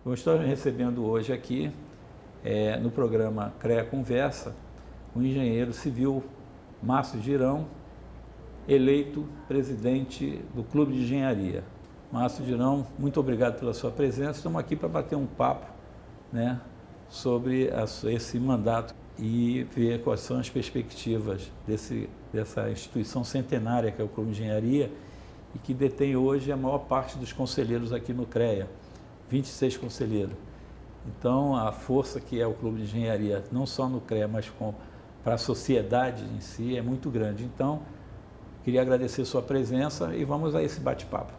Eu estou recebendo hoje aqui, no programa CREA Conversa, o engenheiro civil Márcio Girão, eleito presidente do Clube de Engenharia. Márcio Girão, muito obrigado pela sua presença. Estamos aqui para bater um papo, né, sobre esse mandato e ver quais são as perspectivas dessa instituição centenária que é o Clube de Engenharia e que detém hoje a maior parte dos conselheiros aqui no CREA, 26 conselheiros. Então, a força que é o Clube de Engenharia, não só no CREA, mas para a sociedade em si, é muito grande. Então, queria agradecer a sua presença e vamos a esse bate-papo.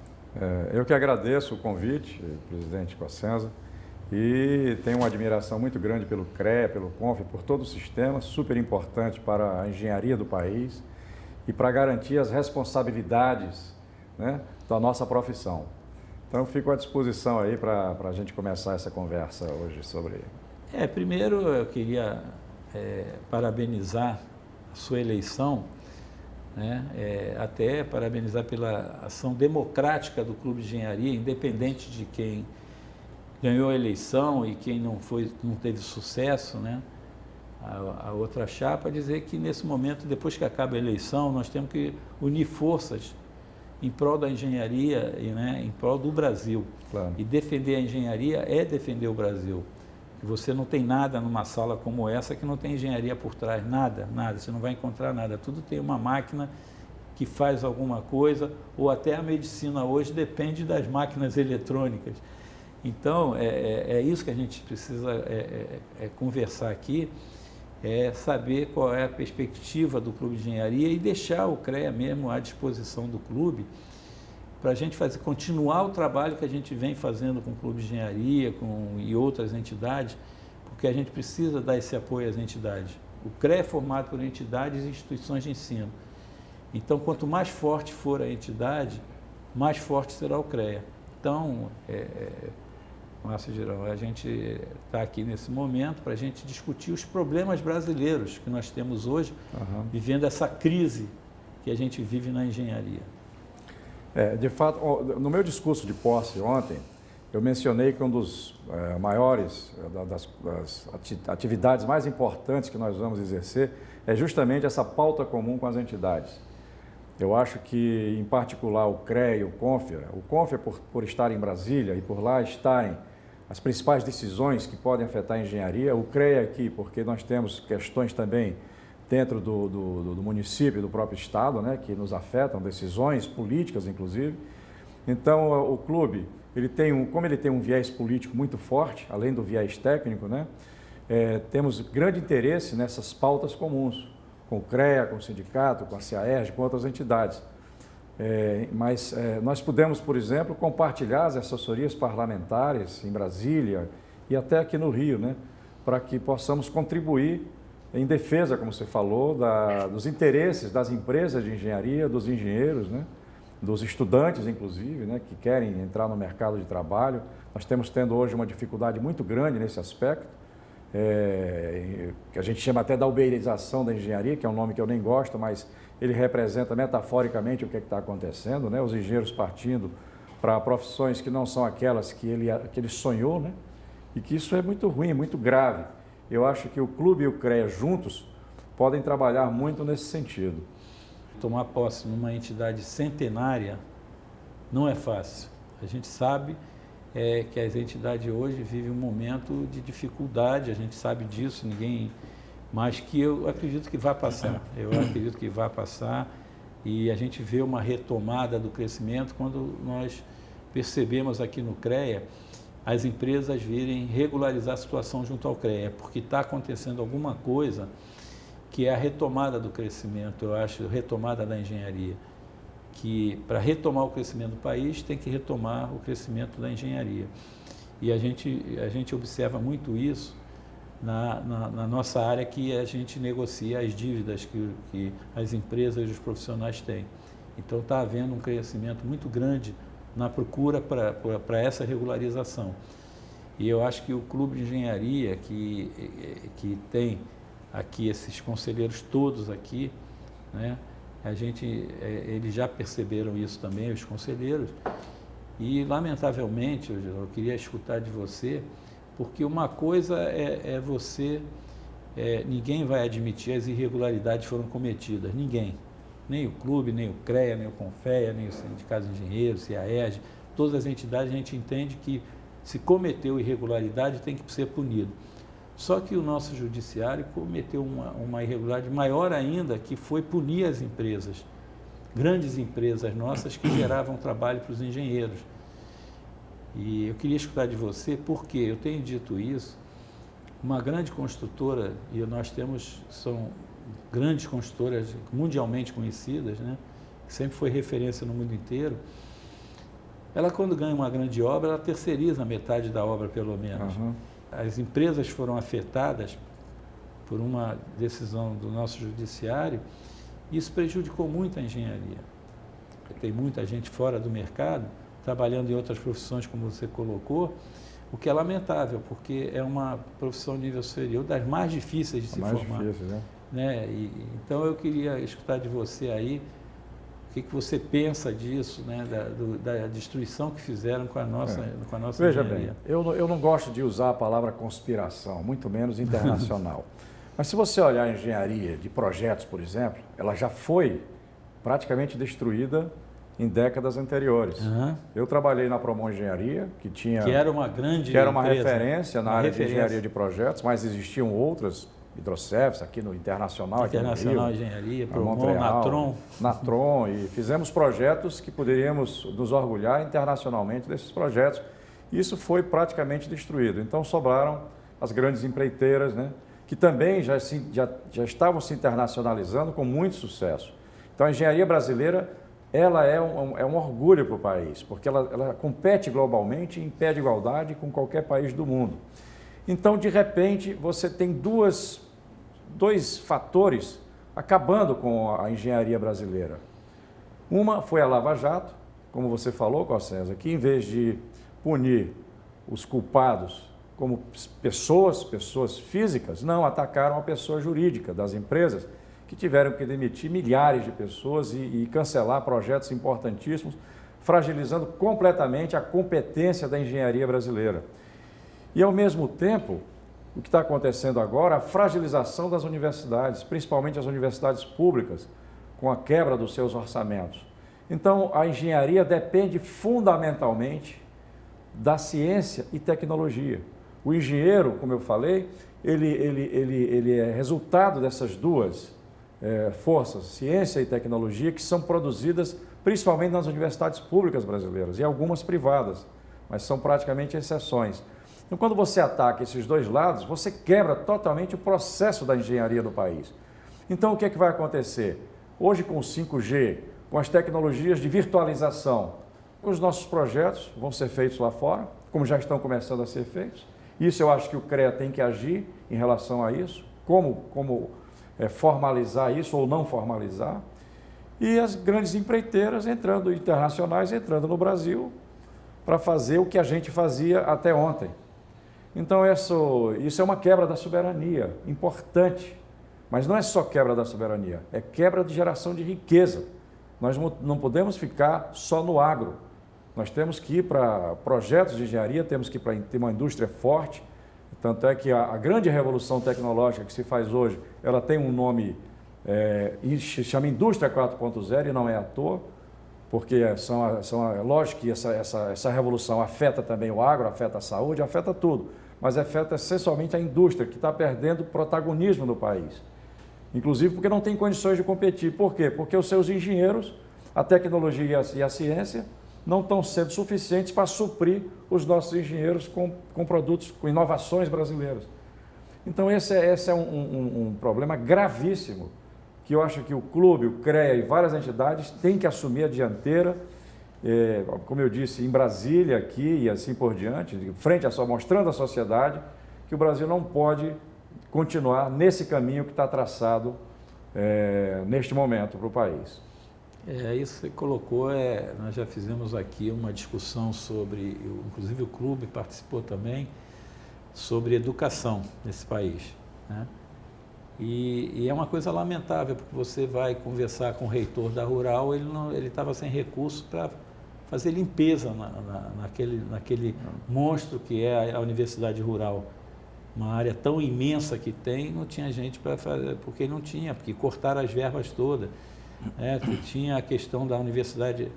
Eu que agradeço o convite, presidente Cossenza, e tenho uma admiração muito grande pelo CREA, pelo CONF, por todo o sistema, super importante para a engenharia do país e para garantir as responsabilidades, né, da nossa profissão. Então, fico à disposição aí para a gente começar essa conversa hoje sobre... Primeiro, eu queria parabenizar a sua eleição, né? Até parabenizar pela ação democrática do Clube de Engenharia, independente de quem ganhou a eleição e quem não teve sucesso, né? A outra chapa, dizer que nesse momento, depois que acaba a eleição, nós temos que unir forças em prol da engenharia e, né, em prol do Brasil. Claro. E defender a engenharia é defender o Brasil. Você não tem nada numa sala como essa que não tem engenharia por trás, nada, você não vai encontrar nada. Tudo tem uma máquina que faz alguma coisa, ou até a medicina hoje depende das máquinas eletrônicas. Então, é isso que a gente precisa conversar aqui, saber qual é a perspectiva do Clube de Engenharia e deixar o CREA mesmo à disposição do clube para a gente continuar o trabalho que a gente vem fazendo com o Clube de Engenharia e outras entidades, porque a gente precisa dar esse apoio às entidades. O CREA é formado por entidades e instituições de ensino. Então, quanto mais forte for a entidade, mais forte será o CREA. Então, Márcio Girão, a gente está aqui nesse momento para a gente discutir os problemas brasileiros que nós temos hoje, vivendo essa crise que a gente vive na engenharia. De fato, no meu discurso de posse ontem, eu mencionei que um dos maiores, das atividades mais importantes que nós vamos exercer é justamente essa pauta comum com as entidades. Eu acho que, em particular, o CREA e o CONF por estar em Brasília e por lá estarem as principais decisões que podem afetar a engenharia, o CREA aqui, porque nós temos questões também dentro do município, do próprio estado, né, que nos afetam, decisões políticas, inclusive. Então, o clube, como ele tem um viés político muito forte, além do viés técnico, né, temos grande interesse nessas pautas comuns, com o CREA, com o sindicato, com a CAERJ, com outras entidades. Mas nós pudemos, por exemplo, compartilhar as assessorias parlamentares em Brasília e até aqui no Rio, né, para que possamos contribuir em defesa, como você falou, dos interesses das empresas de engenharia, dos engenheiros, né, dos estudantes, inclusive, né, que querem entrar no mercado de trabalho. Nós estamos tendo hoje uma dificuldade muito grande nesse aspecto, que a gente chama até da uberização da engenharia, que é um nome que eu nem gosto, mas ele representa metaforicamente o que está acontecendo, né, os engenheiros partindo para profissões que não são aquelas que ele sonhou, né, e que isso é muito ruim, muito grave. Eu acho que o clube e o CREA juntos podem trabalhar muito nesse sentido. Tomar posse numa entidade centenária não é fácil. A gente sabe que as entidades hoje vivem um momento de dificuldade, a gente sabe disso, mas que eu acredito que vai passar. Eu acredito que vai passar e a gente vê uma retomada do crescimento quando nós percebemos aqui no CREA as empresas virem regularizar a situação junto ao CREA, porque está acontecendo alguma coisa que é a retomada do crescimento, eu acho, retomada da engenharia, que para retomar o crescimento do país tem que retomar o crescimento da engenharia. E a gente observa muito isso na nossa área que a gente negocia as dívidas que as empresas e os profissionais têm. Então está havendo um crescimento muito grande na procura para essa regularização. E eu acho que o Clube de Engenharia, que tem aqui esses conselheiros todos aqui, né, eles já perceberam isso também, os conselheiros, E, lamentavelmente, eu queria escutar de você, porque uma coisa é você, ninguém vai admitir as irregularidades que foram cometidas, ninguém. Nem o clube, nem o CREA, nem o CONFEA, nem o Sindicato de Engenheiros, CIAERJ, todas as entidades, a gente entende que se cometeu irregularidade tem que ser punido. Só que o nosso judiciário cometeu uma irregularidade maior ainda, que foi punir as empresas, grandes empresas nossas que geravam trabalho para os engenheiros. E eu queria escutar de você, porque eu tenho dito isso, uma grande construtora, e nós são grandes construtoras mundialmente conhecidas, né, que sempre foi referência no mundo inteiro, ela quando ganha uma grande obra, ela terceiriza metade da obra pelo menos. Uhum. As empresas foram afetadas por uma decisão do nosso judiciário e isso prejudicou muito a engenharia. Tem muita gente fora do mercado, trabalhando em outras profissões, como você colocou, o que é lamentável, porque é uma profissão de nível superior, das mais difíceis de se formar. Difícil, né? Então eu queria escutar de você aí, o que você pensa disso, né? da destruição que fizeram com a nossa Veja engenharia. bem, eu não gosto de usar a palavra conspiração, muito menos internacional. Mas se você olhar a engenharia de projetos, por exemplo, ela já foi praticamente destruída em décadas anteriores. Uhum. Eu trabalhei na Promon Engenharia, que era uma grande referência na área de engenharia de projetos, mas existiam outras, Hidrocefs, aqui no Internacional, Internacional aqui no Rio, Engenharia, Promon, Montreal, Natron, e fizemos projetos que poderíamos nos orgulhar internacionalmente desses projetos. Isso foi praticamente destruído. Então sobraram as grandes empreiteiras, né, que também já estavam se internacionalizando com muito sucesso. Então a engenharia brasileira ela é um orgulho para o país, porque ela compete globalmente em pé de igualdade com qualquer país do mundo. Então, de repente, você tem dois fatores acabando com a engenharia brasileira. Uma foi a Lava Jato, como você falou, Cossenza, que em vez de punir os culpados como pessoas físicas, não atacaram a pessoa jurídica das empresas, que tiveram que demitir milhares de pessoas e cancelar projetos importantíssimos, fragilizando completamente a competência da engenharia brasileira. E, ao mesmo tempo, o que está acontecendo agora, a fragilização das universidades, principalmente as universidades públicas, com a quebra dos seus orçamentos. Então, a engenharia depende fundamentalmente da ciência e tecnologia. O engenheiro, como eu falei, ele é resultado dessas duas forças, ciência e tecnologia, que são produzidas principalmente nas universidades públicas brasileiras e algumas privadas, mas são praticamente exceções. Então, quando você ataca esses dois lados, você quebra totalmente o processo da engenharia do país. Então, o que é que vai acontecer? Hoje, com o 5G, com as tecnologias de virtualização, os nossos projetos vão ser feitos lá fora, como já estão começando a ser feitos. Isso eu acho que o CREA tem que agir em relação a isso, como formalizar isso ou não formalizar. E as grandes empreiteiras internacionais entrando no Brasil para fazer o que a gente fazia até ontem. Então, isso é uma quebra da soberania importante, mas não é só quebra da soberania, é quebra de geração de riqueza. Nós não podemos ficar só no agro, nós temos que ir para projetos de engenharia, temos que ir para ter uma indústria forte, tanto é que a grande revolução tecnológica que se faz hoje, ela tem um nome, se chama Indústria 4.0 e não é à toa, porque é lógico que essa revolução afeta também o agro, afeta a saúde, afeta tudo, mas afeta essencialmente a indústria, que está perdendo protagonismo no país. Inclusive porque não tem condições de competir. Por quê? Porque os seus engenheiros, a tecnologia e a ciência, não estão sendo suficientes para suprir os nossos engenheiros com produtos, com inovações brasileiras. Então esse é um problema gravíssimo, que eu acho que o clube, o CREA e várias entidades têm que assumir a dianteira, como eu disse, em Brasília, aqui e assim por diante, mostrando à sociedade que o Brasil não pode continuar nesse caminho que está traçado neste momento para o país. Isso que você colocou, nós já fizemos aqui uma discussão sobre, inclusive o clube participou também, sobre educação nesse país, né? E é uma coisa lamentável, porque você vai conversar com o reitor da Rural, ele estava sem recurso para fazer limpeza naquele monstro que é a universidade rural. Uma área tão imensa que tem, não tinha gente para fazer, porque cortaram as verbas todas. Tinha a questão da Universidade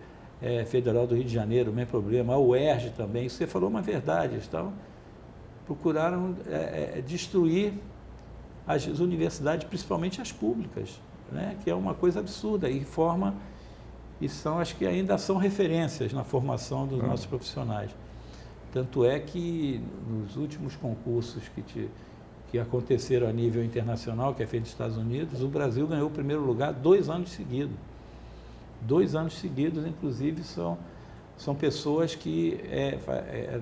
Federal do Rio de Janeiro, o mesmo problema, a UERJ também. Você falou uma verdade, procuraram destruir as universidades, principalmente as públicas, né? Que é uma coisa absurda acho que ainda são referências na formação dos nossos profissionais. Tanto é que nos últimos concursos que aconteceram a nível internacional, que é feito nos Estados Unidos, o Brasil ganhou o primeiro lugar 2 anos seguidos. 2 anos seguidos, inclusive, são pessoas que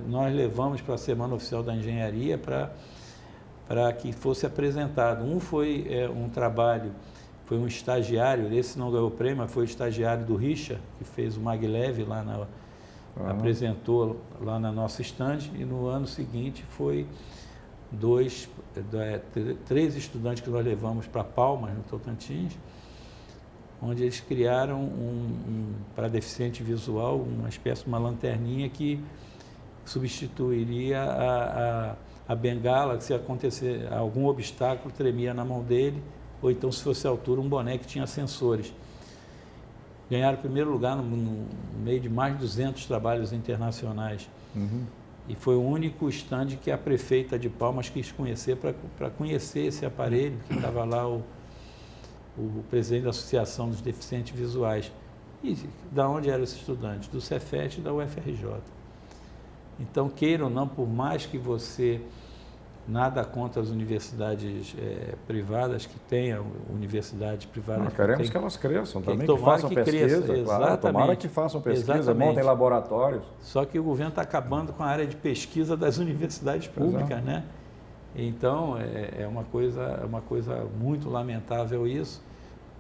nós levamos para a Semana Oficial da Engenharia para que fosse apresentado. Um foi um trabalho, foi um estagiário, esse não ganhou o prêmio, mas foi o estagiário do Richa, que fez o Maglev apresentou lá na nossa estande, e no ano seguinte foi 3 estudantes que nós levamos para Palmas, no Tocantins, onde eles criaram para deficiente visual uma espécie de uma lanterninha que substituiria a bengala, que se acontecer algum obstáculo tremia na mão dele, ou então se fosse a altura um boné que tinha sensores. Ganharam o primeiro lugar no meio de mais de 200 trabalhos internacionais. Uhum. E foi o único estande que a prefeita de Palmas quis conhecer para conhecer esse aparelho, que estava lá o presidente da Associação dos Deficientes Visuais. E da onde eram esses estudantes? Do Cefet e da UFRJ. Então, queira ou não, por mais que você... Nada contra as universidades privadas que tenham, universidades privadas. Não, queremos que elas cresçam também, que façam pesquisa, claro, tomara que façam pesquisa, montem laboratórios. Só que o governo está acabando com a área de pesquisa das universidades públicas, né? Então, é uma coisa muito lamentável isso,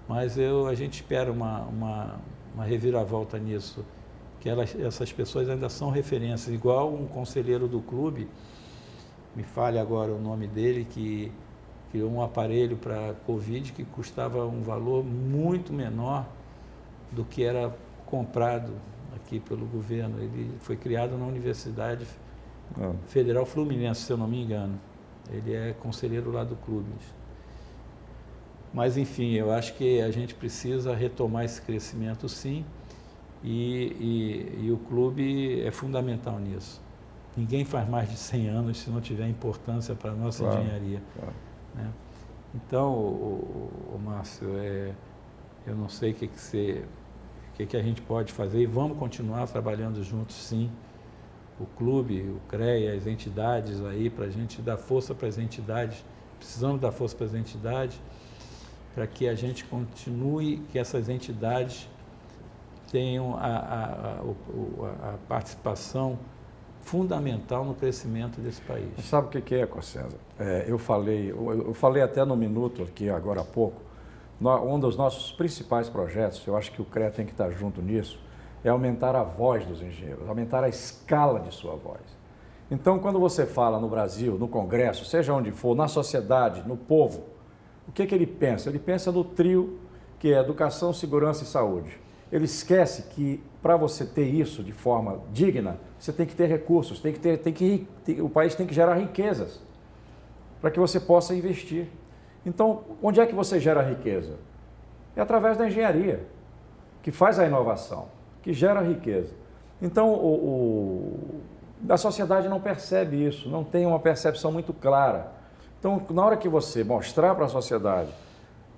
mas a gente espera uma reviravolta nisso, que essas pessoas ainda são referências, igual um conselheiro do clube, me fale agora o nome dele, que criou um aparelho para Covid que custava um valor muito menor do que era comprado aqui pelo governo. Ele foi criado na Universidade Federal Fluminense, se eu não me engano. Ele é conselheiro lá do clube. Mas, enfim, eu acho que a gente precisa retomar esse crescimento, sim, e o clube é fundamental nisso. Ninguém faz mais de 100 anos se não tiver importância para a nossa engenharia. Claro. Né? Então, Márcio, eu não sei o que a gente pode fazer, e vamos continuar trabalhando juntos, sim. O clube, o CREA, as entidades aí, para a gente dar força para as entidades, precisamos dar força para as entidades, para que a gente continue, que essas entidades tenham a participação fundamental no crescimento desse país. Sabe o que é, Cossenza? Eu falei até no minuto aqui, agora há pouco, um dos nossos principais projetos, eu acho que o CREA tem que estar junto nisso, é aumentar a voz dos engenheiros, aumentar a escala de sua voz. Então, quando você fala no Brasil, no Congresso, seja onde for, na sociedade, no povo, o que ele pensa? Ele pensa no trio que é educação, segurança e saúde. Ele esquece que para você ter isso de forma digna, você tem que ter recursos, o país tem que gerar riquezas para que você possa investir. Então, onde é que você gera riqueza? É através da engenharia, que faz a inovação, que gera riqueza. Então, a sociedade não percebe isso, não tem uma percepção muito clara. Então, na hora que você mostrar para a sociedade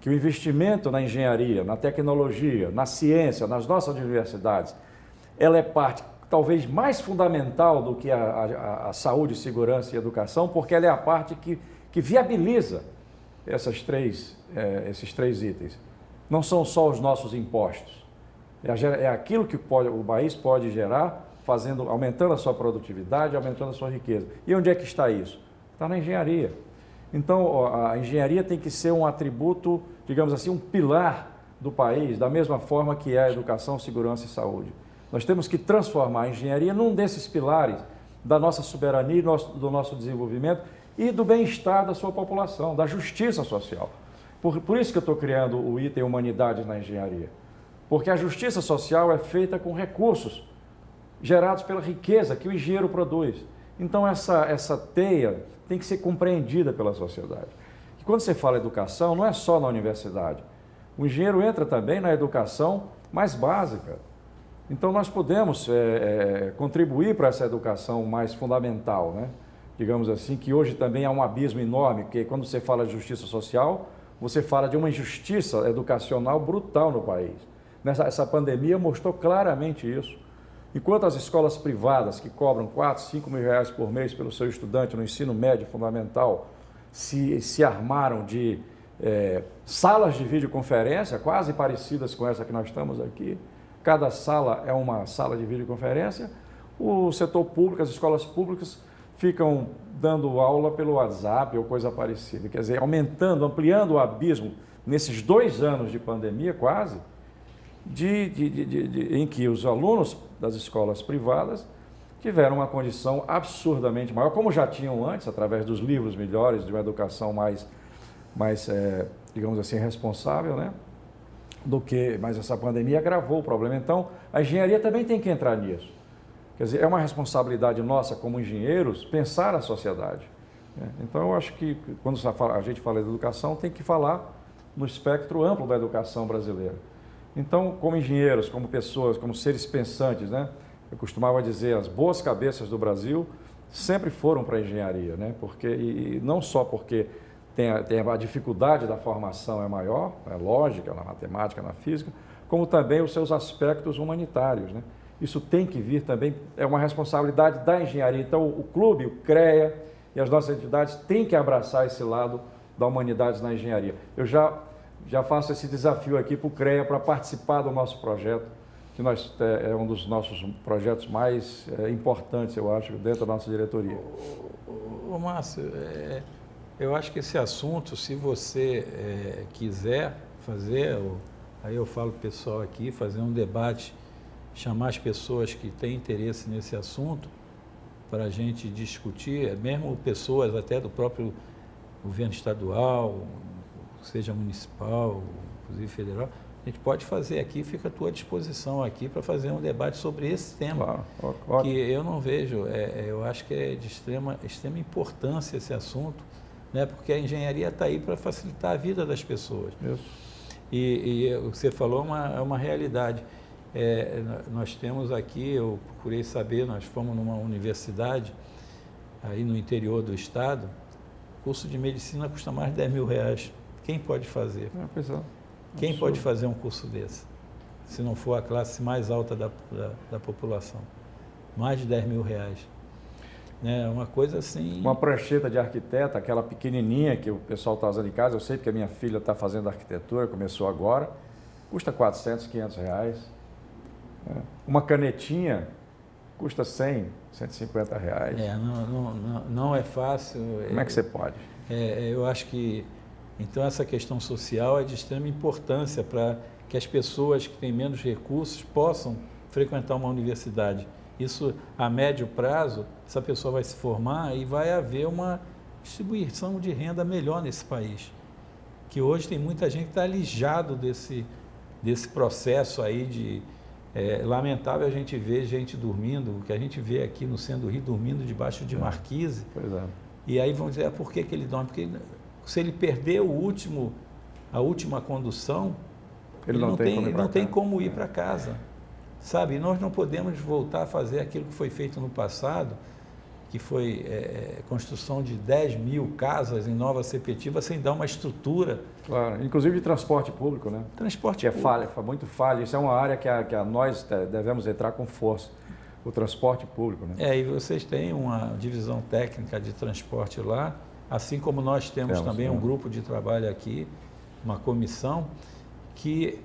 que o investimento na engenharia, na tecnologia, na ciência, nas nossas universidades, ela é parte talvez mais fundamental do que a saúde, segurança e educação, porque ela é a parte que viabiliza esses três itens. Não são só os nossos impostos, é aquilo que o país pode gerar, aumentando a sua produtividade, aumentando a sua riqueza. E onde é que está isso? Está na engenharia. Então, a engenharia tem que ser um atributo, digamos assim, um pilar do país, da mesma forma que é a educação, segurança e saúde. Nós temos que transformar a engenharia num desses pilares da nossa soberania, do nosso desenvolvimento e do bem-estar da sua população, da justiça social. Por isso que eu estou criando o item humanidade na engenharia. Porque a justiça social é feita com recursos gerados pela riqueza que o engenheiro produz. Então, essa teia tem que ser compreendida pela sociedade. E quando você fala educação, não é só na universidade. O engenheiro entra também na educação mais básica. Então, nós podemos contribuir para essa educação mais fundamental, né? Digamos assim, que hoje também há um abismo enorme, porque quando você fala de justiça social, você fala de uma injustiça educacional brutal no país. Essa pandemia mostrou claramente isso. Enquanto as escolas privadas, que cobram 4, 5 mil reais por mês pelo seu estudante no ensino médio fundamental, se armaram de salas de videoconferência, quase parecidas com essa que nós estamos aqui. Cada sala é uma sala de videoconferência. O setor público, as escolas públicas, ficam dando aula pelo WhatsApp ou coisa parecida. Quer dizer, ampliando o abismo nesses 2 anos de pandemia quase, em que os alunos das escolas privadas tiveram uma condição absurdamente maior, como já tinham antes, através dos livros melhores, de uma educação mais digamos assim, responsável, né? Mas essa pandemia agravou o problema. Então, a engenharia também tem que entrar nisso. Quer dizer, é uma responsabilidade nossa como engenheiros pensar a sociedade. Então, eu acho que quando a gente fala de educação, tem que falar no espectro amplo da educação brasileira. Então, como engenheiros, como pessoas, como seres pensantes, né? Eu costumava dizer, as boas cabeças do Brasil sempre foram para a engenharia, né? E não só porque tem a dificuldade da formação é maior, é lógica, na matemática, na física, como também os seus aspectos humanitários, né? Isso tem que vir também, é uma responsabilidade da engenharia. Então, o clube, o CREA e as nossas entidades têm que abraçar esse lado da humanidade na engenharia. Eu já faço esse desafio aqui para o CREA para participar do nosso projeto, que é um dos nossos projetos mais importantes, eu acho, dentro da nossa diretoria. Ô Márcio, eu acho que esse assunto, se você quiser fazer, aí eu falo para o pessoal aqui, fazer um debate, chamar as pessoas que têm interesse nesse assunto para a gente discutir, mesmo pessoas até do próprio governo estadual, seja municipal, inclusive federal, a gente pode fazer aqui, fica à tua disposição aqui para fazer um debate sobre esse tema, claro. Que eu não vejo, eu acho que é de extrema importância esse assunto, né? Porque a engenharia está aí para facilitar a vida das pessoas. Isso. E o que você falou é uma realidade. Nós temos aqui, eu procurei saber, nós fomos numa universidade aí no interior do estado, curso de medicina custa mais de 10 mil reais. Quem pode fazer? Quem pode fazer um curso desse? Se não for a classe mais alta da população. Mais de 10 mil reais. É uma coisa assim... Uma prancheta de arquiteto, aquela pequenininha que o pessoal está usando em casa, eu sei porque a minha filha está fazendo arquitetura, começou agora, custa 400, 500 reais. Uma canetinha custa 100, 150 reais. Não é fácil. Como é que você pode? Eu acho que, então, essa questão social é de extrema importância para que as pessoas que têm menos recursos possam frequentar uma universidade. Isso, a médio prazo, essa pessoa vai se formar e vai haver uma distribuição de renda melhor nesse país. Que hoje tem muita gente que está alijado desse processo aí de... lamentável a gente ver gente dormindo, o que a gente vê aqui no centro do Rio, dormindo debaixo de marquise. Pois é. E aí vão dizer, por que ele dorme? Porque se ele perder a última condução, ele não tem como ir para casa. Sabe? E nós não podemos voltar a fazer aquilo que foi feito no passado, que foi construção de 10 mil casas em Nova Sepetiba, sem dar uma estrutura. Claro, inclusive de transporte público, né? Transporte público. É muito falha. Isso é uma área que nós devemos entrar com força, o transporte público, né? E vocês têm uma divisão técnica de transporte lá, assim como nós temos também um grupo de trabalho aqui, uma comissão, que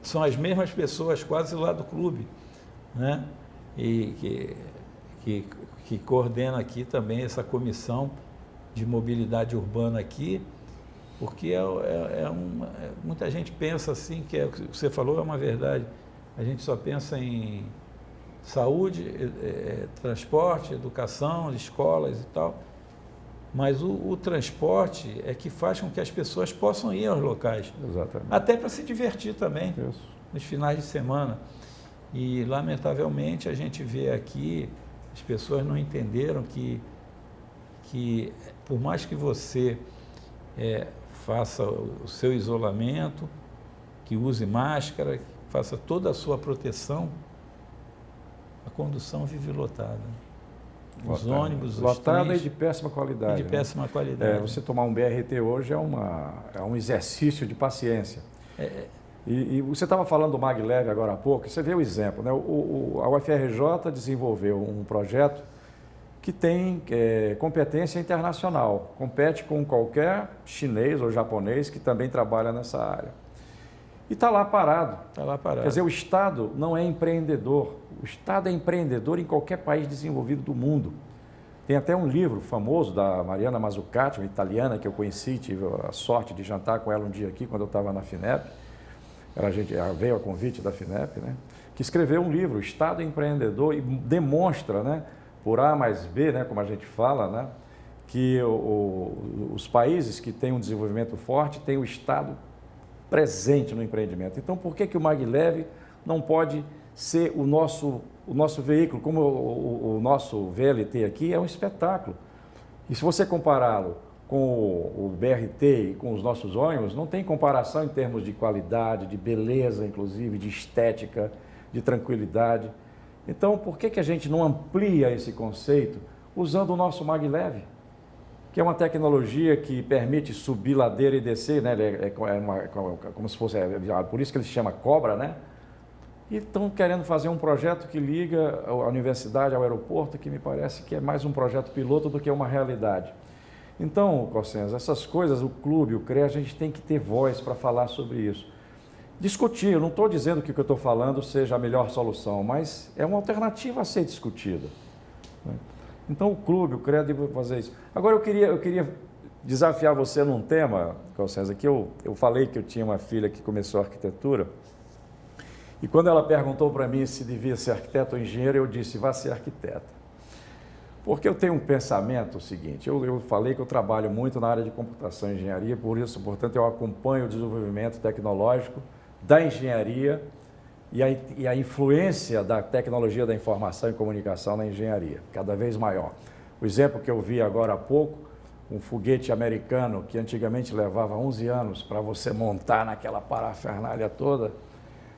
são as mesmas pessoas quase lá do clube, né? E que coordena aqui também essa comissão de mobilidade urbana aqui, porque muita gente pensa assim, que o que você falou é uma verdade, a gente só pensa em saúde, transporte, educação, escolas e tal, mas o transporte é que faz com que as pessoas possam ir aos locais. Exatamente. Até para se divertir também, Isso. nos finais de semana. E, lamentavelmente, a gente vê aqui, as pessoas não entenderam que por mais que você faça o seu isolamento, que use máscara, que faça toda a sua proteção, a condução vive lotada. Os ônibus, os lotada trens, e de péssima qualidade. e de péssima qualidade. Você tomar um BRT hoje é um exercício de paciência. E você estava falando do maglev agora há pouco, você vê o exemplo, né? A UFRJ desenvolveu um projeto que tem competência internacional, compete com qualquer chinês ou japonês que também trabalha nessa área. E está lá parado. Está lá parado. Quer dizer, o Estado não é empreendedor. O Estado é empreendedor em qualquer país desenvolvido do mundo. Tem até um livro famoso da Mariana Mazzucati, uma italiana que eu conheci, tive a sorte de jantar com ela um dia aqui, quando eu estava na FINEP. Ela veio a convite da FINEP, né? Que escreveu um livro, Estado Empreendedor, e demonstra, né, por A mais B, né, como a gente fala, né, que os países que têm um desenvolvimento forte têm o Estado presente no empreendimento. Então, por que o maglev não pode ser o nosso veículo? Como o nosso VLT aqui é um espetáculo. E se você compará-lo com o BRT e com os nossos ônibus, não tem comparação em termos de qualidade, de beleza, inclusive, de estética, de tranquilidade. Então, por que a gente não amplia esse conceito usando o nosso maglev? Que é uma tecnologia que permite subir ladeira e descer, né? Como se fosse, por isso que ele se chama Cobra, né? E estão querendo fazer um projeto que liga a universidade ao aeroporto, que me parece que é mais um projeto piloto do que uma realidade. Então, Cossenza, essas coisas, o clube, o CREA, a gente tem que ter voz para falar sobre isso. Discutir, eu não estou dizendo que o que eu estou falando seja a melhor solução, mas é uma alternativa a ser discutida. Então, o clube, o CREA deve fazer isso. Agora, eu queria desafiar você num tema, Cossenza, que eu falei que eu tinha uma filha que começou arquitetura, e quando ela perguntou para mim se devia ser arquiteto ou engenheiro, eu disse, vá ser arquiteta. Porque eu tenho um pensamento seguinte, eu falei que eu trabalho muito na área de computação e engenharia, portanto, eu acompanho o desenvolvimento tecnológico da engenharia e a influência da tecnologia da informação e comunicação na engenharia, cada vez maior. O exemplo que eu vi agora há pouco, um foguete americano que antigamente levava 11 anos para você montar naquela parafernália toda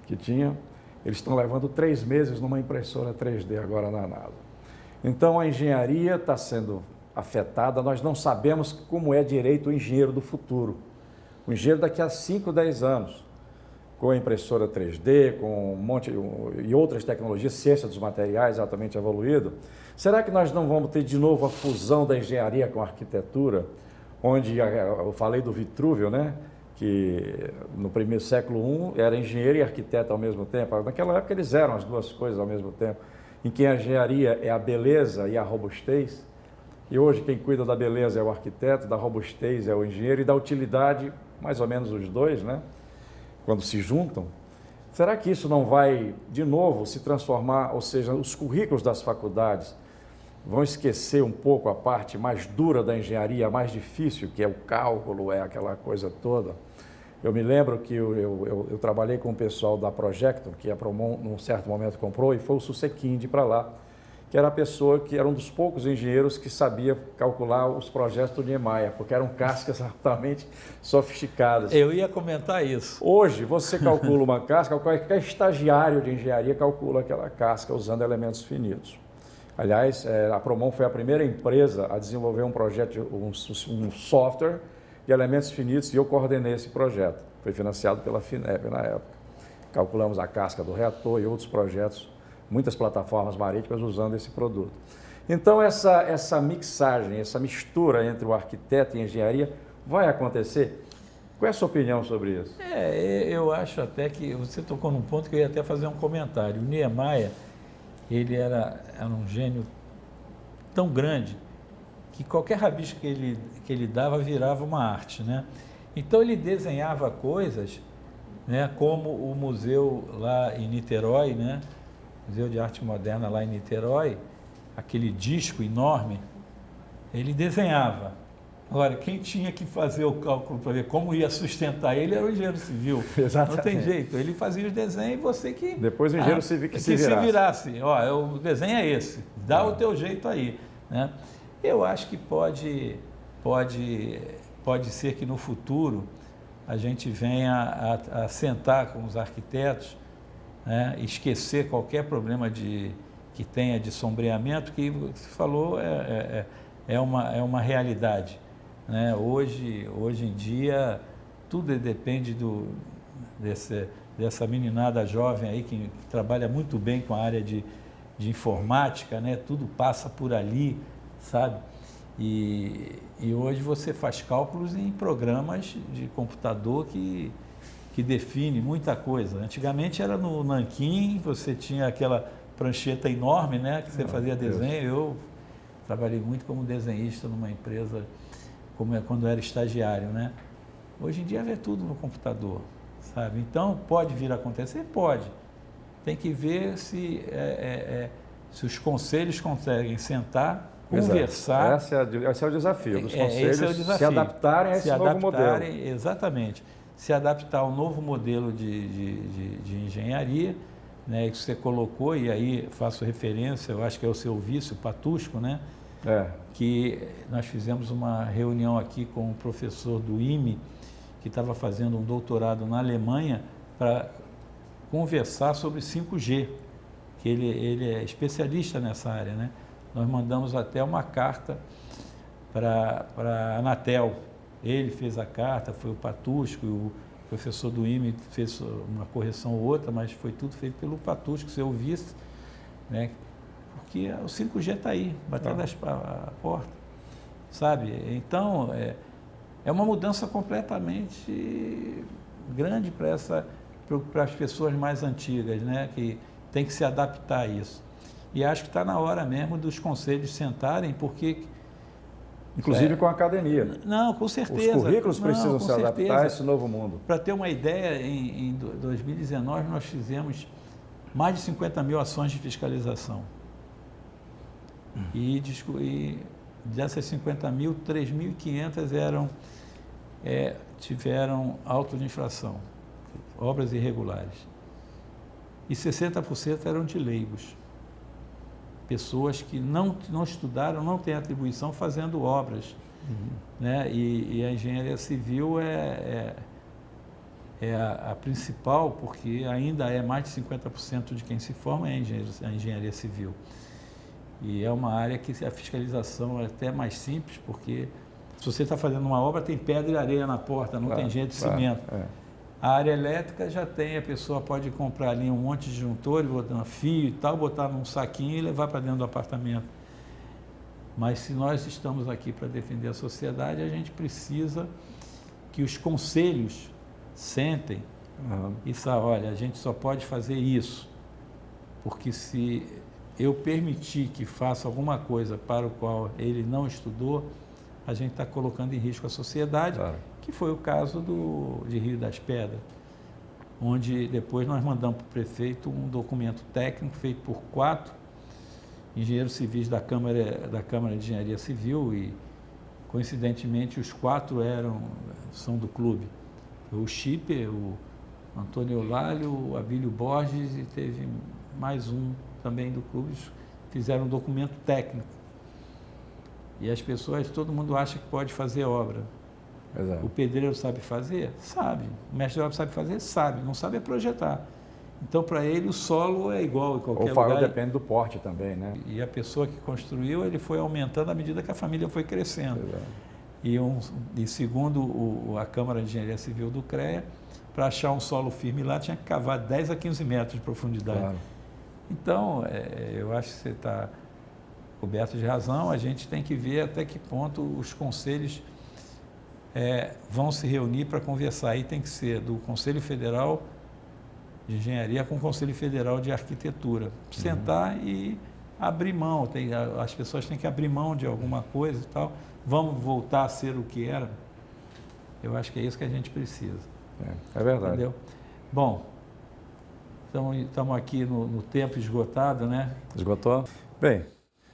que tinha, eles estão levando 3 meses numa impressora 3D agora na NASA. Então, a engenharia está sendo afetada, nós não sabemos como é direito o engenheiro do futuro. O engenheiro daqui a 5, 10 anos, com a impressora 3D, com um monte e outras tecnologias, ciência dos materiais altamente evoluído, será que nós não vamos ter de novo a fusão da engenharia com a arquitetura, onde eu falei do Vitrúvio, né? Que no primeiro século I era engenheiro e arquiteto ao mesmo tempo. Naquela época eles eram as duas coisas ao mesmo tempo, em que a engenharia é a beleza e a robustez, e hoje quem cuida da beleza é o arquiteto, da robustez é o engenheiro, e da utilidade, mais ou menos os dois, né? Quando se juntam. Será que isso não vai, de novo, se transformar, ou seja, os currículos das faculdades vão esquecer um pouco a parte mais dura da engenharia, a mais difícil, que é o cálculo, é aquela coisa toda? Eu me lembro que eu trabalhei com o pessoal da Projector, que a Promon, num certo momento, comprou, e foi o Susequinde para lá, que era a pessoa que era um dos poucos engenheiros que sabia calcular os projetos do Niemeyer, porque eram cascas altamente sofisticadas. Eu ia comentar isso. Hoje, você calcula uma casca, qualquer estagiário de engenharia calcula aquela casca usando elementos finitos. Aliás, a Promon foi a primeira empresa a desenvolver um projeto, um software de elementos finitos, e eu coordenei esse projeto. Foi financiado pela FINEP na época. Calculamos a casca do reator e outros projetos, muitas plataformas marítimas usando esse produto. Então, essa mixagem, essa mistura entre o arquiteto e a engenharia vai acontecer? Qual é a sua opinião sobre isso? Eu acho até que você tocou num ponto que eu ia até fazer um comentário. O Niemeyer, ele era um gênio tão grande que qualquer rabisco que ele dava virava uma arte, né? Então ele desenhava coisas, né, como o museu lá em Niterói, né? Museu de Arte Moderna lá em Niterói, aquele disco enorme, ele desenhava. Agora, quem tinha que fazer o cálculo para ver como ia sustentar ele era o engenheiro civil. Exatamente. Não tem jeito. Ele fazia os desenhos e você que... Depois o engenheiro civil que se virasse. Ó, o desenho é esse. Dá o teu jeito aí. Né? Eu acho que pode ser que no futuro a gente venha a sentar com os arquitetos, né? Esquecer qualquer problema que tenha de sombreamento, que você falou é uma realidade. Né? Hoje em dia, tudo depende dessa meninada jovem aí que trabalha muito bem com a área de informática, né? Tudo passa por ali, sabe? E hoje você faz cálculos em programas de computador que define muita coisa. Antigamente era no nanquim, você tinha aquela prancheta enorme, né? Que você fazia desenho. Eu trabalhei muito como desenhista numa empresa quando era estagiário, né? Hoje em dia vê tudo no computador, sabe? Então, pode vir a acontecer? Pode. Tem que ver se os conselhos conseguem sentar, conversar. Esse é o desafio dos conselhos, esse é o desafio. Se adaptarem a esse novo modelo. Exatamente. Se adaptar ao novo modelo de engenharia, né, que você colocou, e aí faço referência, eu acho que é o seu vice, o Patusco, né? Que nós fizemos uma reunião aqui com o professor do IME, que estava fazendo um doutorado na Alemanha, para conversar sobre 5G, que ele é especialista nessa área, né? Nós mandamos até uma carta para a Anatel. Ele fez a carta, foi o Patusco, o professor do IME fez uma correção ou outra, mas foi tudo feito pelo Patusco, seu vice, né? Porque o 5G está aí, batendo a porta, sabe? Então, é uma mudança completamente grande para as pessoas mais antigas, né? Que tem que se adaptar a isso. E acho que está na hora mesmo dos conselhos sentarem, porque... Inclusive com a academia. Não, com certeza. Os currículos precisam se adaptar a esse novo mundo. Para ter uma ideia, em 2019 nós fizemos mais de 50 mil ações de fiscalização. E dessas 50 mil, 3.500 tiveram auto de infração, obras irregulares. E 60% eram de leigos. Pessoas que não estudaram, não têm atribuição fazendo obras. Né? E a engenharia civil é a principal, porque ainda é mais de 50% de quem se forma é a engenharia civil. E é uma área que a fiscalização é até mais simples, porque se você está fazendo uma obra, tem pedra e areia na porta, não tem jeito de cimento. A área elétrica já tem, a pessoa pode comprar ali um monte de disjuntores, botar fio e tal, botar num saquinho e levar para dentro do apartamento. Mas se nós estamos aqui para defender a sociedade, a gente precisa que os conselhos sentem e falem, olha, a gente só pode fazer isso, porque se eu permitir que faça alguma coisa para o qual ele não estudou, a gente está colocando em risco a sociedade, que foi o caso de Rio das Pedras, onde depois nós mandamos para o prefeito um documento técnico feito por 4 engenheiros civis da Câmara de Engenharia Civil e, coincidentemente, os 4 são do clube. O Schipper, o Antônio Eulálio, o Abílio Borges e teve mais um também do clube, fizeram um documento técnico. E as pessoas, todo mundo acha que pode fazer obra. O pedreiro sabe fazer? Sabe. O mestre de obra sabe fazer? Sabe. Não sabe é projetar. Então, para ele, o solo é igual em qualquer lugar. O depende do porte também, né? E a pessoa que construiu, ele foi aumentando à medida que a família foi crescendo. E segundo a Câmara de Engenharia Civil do CREA, para achar um solo firme lá, tinha que cavar 10 a 15 metros de profundidade. Então, eu acho que você está coberto de razão, a gente tem que ver até que ponto os conselhos vão se reunir para conversar. Aí tem que ser do Conselho Federal de Engenharia com o Conselho Federal de Arquitetura. Sentar e abrir mão, as pessoas têm que abrir mão de alguma coisa e tal. Vamos voltar a ser o que era? Eu acho que é isso que a gente precisa. É verdade. Entendeu? Bom, estamos aqui no tempo esgotado, né? Esgotou? Bem,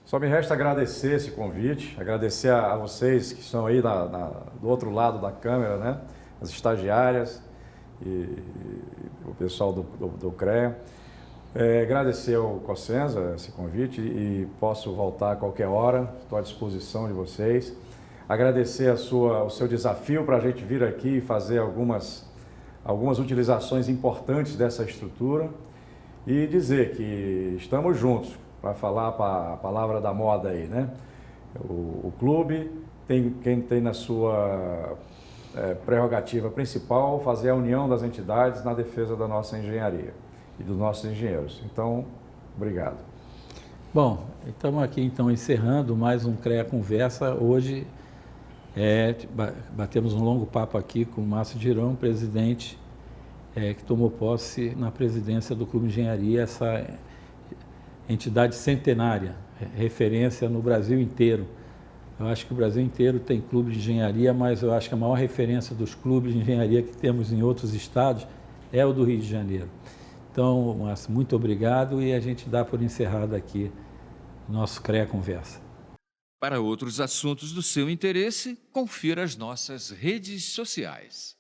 Só me resta agradecer esse convite, agradecer a vocês que estão aí do outro lado da câmera, né? As estagiárias e o pessoal do CREA. Agradecer ao Cossenza esse convite e posso voltar a qualquer hora, estou à disposição de vocês. Agradecer o seu desafio para a gente vir aqui e fazer algumas utilizações importantes dessa estrutura e dizer que estamos juntos para falar a palavra da moda aí, né? O clube quem tem na sua prerrogativa principal fazer a união das entidades na defesa da nossa engenharia e dos nossos engenheiros. Então, obrigado. Bom, estamos aqui então encerrando mais um CREA Conversa. Hoje batemos um longo papo aqui com o Márcio Girão, presidente que tomou posse na presidência do Clube de Engenharia, essa entidade centenária, referência no Brasil inteiro. Eu acho que o Brasil inteiro tem clube de engenharia, mas eu acho que a maior referência dos clubes de engenharia que temos em outros estados é o do Rio de Janeiro. Então, Márcio, muito obrigado e a gente dá por encerrado aqui o nosso CREA Conversa. Para outros assuntos do seu interesse, confira as nossas redes sociais.